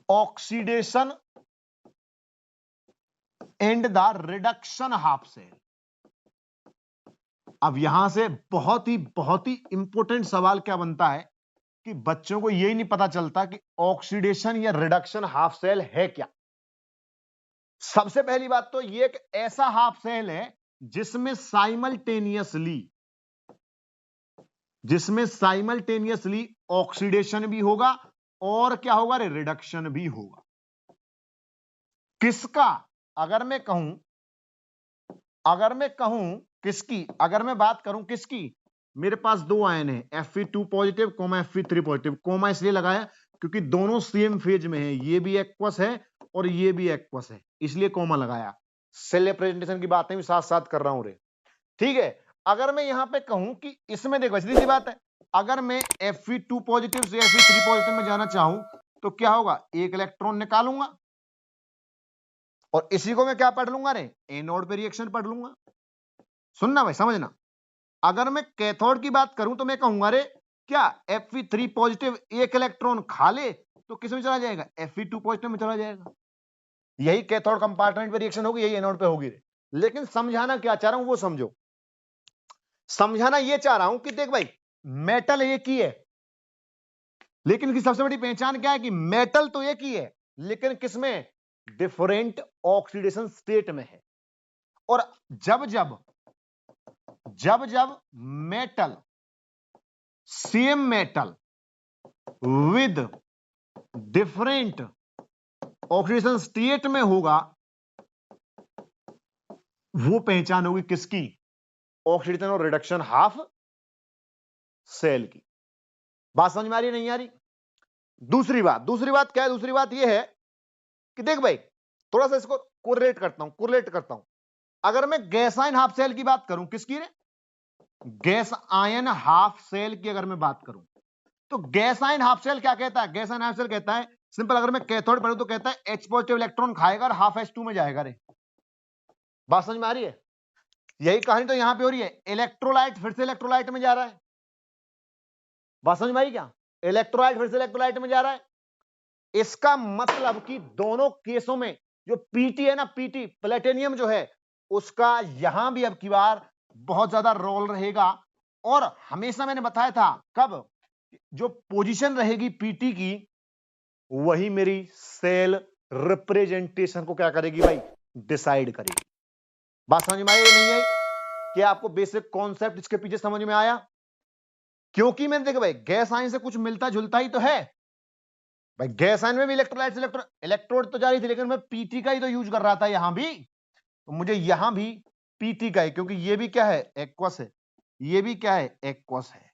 Oxidation and the reduction half cell. अब यहां से बहुत ही इंपॉर्टेंट सवाल क्या बनता है कि बच्चों को यही नहीं पता चलता कि ऑक्सीडेशन या रिडक्शन हाफ सेल है क्या। सबसे पहली बात तो ये एक ऐसा हाफ सेल है जिसमें साइमल्टेनियसली ऑक्सीडेशन भी होगा और क्या होगा, रिडक्शन भी होगा। किसका? अगर मैं बात करूं किसकी, मेरे पास दो आयन है Fe2 positive coma Fe3 positive. Coma इसलिए लगाया क्योंकि दोनों सेम फेज में है, ये भी एक्वस है और ये भी एक्वस है, इसलिए कोमा लगाया। सेल रिप्रेजेंटेशन की बातें भी साथ साथ कर रहा हूं रे, ठीक है। अगर मैं यहां पे कहूं कि इसमें देखो सीधी सी बात है, अगर मैं Fe2 पॉजिटिव से Fe3 पॉजिटिव में जाना चाहूं तो क्या होगा, एक इलेक्ट्रॉन निकालूंगा और इसी को मैं क्या पढ़ लूंगा रे, एनोड पे रिएक्शन पढ़ लूंगा। सुनना भाई, समझना। अगर मैं कैथोड की बात करूं तो मैं कहूंगा रे क्या Fe3 पॉजिटिव एक इलेक्ट्रॉन खा ले तो किस में चला जाएगा, Fe2 पॉजिटिव में चला जाएगा। यही कैथोड कंपार्टमेंट पे रिएक्शन होगी, यही एनोड पे होगी रे। लेकिन समझाना क्या चाह रहा हूं वो समझो। समझाना ये चाह रहा हूं कि देख भाई, मेटल एक ही है, लेकिन इसकी सबसे बड़ी पहचान क्या है कि मेटल तो एक ही है लेकिन किसमें, डिफरेंट ऑक्सीडेशन स्टेट में है। और जब जब metal, same metal with different oxidation state में होगा, वो पहचान होगी किसकी, ऑक्सीडेशन और रिडक्शन हाफ सेल की। बात समझ में आ रही है नहीं आ रही? दूसरी बात क्या है, दूसरी बात यह है कि देख भाई, थोड़ा सा इसको कोरिलेट करता हूं। अगर मैं गैस आयन हाफ सेल की बात करूं, किसकी रे, गैस आयन हाफ सेल की अगर मैं बात करूं तो गैस आयन हाफ सेल क्या कहता है, गैस आयन हाफ सेल कहता है सिंपल, अगर मैं कैथोड पढ़ूं तो कहता है H पॉजिटिव इलेक्ट्रॉन खाएगा और हाफ H2 में जाएगा रे। बात समझ में आ रही है? यही कहानी तो यहां पे हो रही है, इलेक्ट्रोलाइट फिर से इलेक्ट्रोलाइट में जा रहा है। बात समझ में आई क्या, इलेक्ट्रोलाइट फिर से इलेक्ट्रोलाइट में जा रहा है। इसका मतलब कि दोनों केसों में जो पीटी है ना, पीटी प्लेटिनियम जो है उसका यहां भी अब की बार बहुत ज्यादा रोल रहेगा। और हमेशा मैंने बताया था कब, जो पोजीशन रहेगी पीटी की वही मेरी सेल रिप्रेजेंटेशन को क्या करेगी भाई, डिसाइड करेगी। बात समझ में आई या नहीं आई? क्या आपको बेसिक कॉन्सेप्ट इसके पीछे समझ में आया? क्योंकि मैंने देखा भाई गैस आयन से कुछ मिलता जुलता ही तो है भाई, गैस आयन में भी इलेक्ट्रोड तो जा रही थी लेकिन मैं पीटी का ही तो यूज कर रहा था यहां भी, तो मुझे यहां भी पीटी का है, क्योंकि ये भी क्या है, एक्वस है, ये भी क्या है, एक्वस है।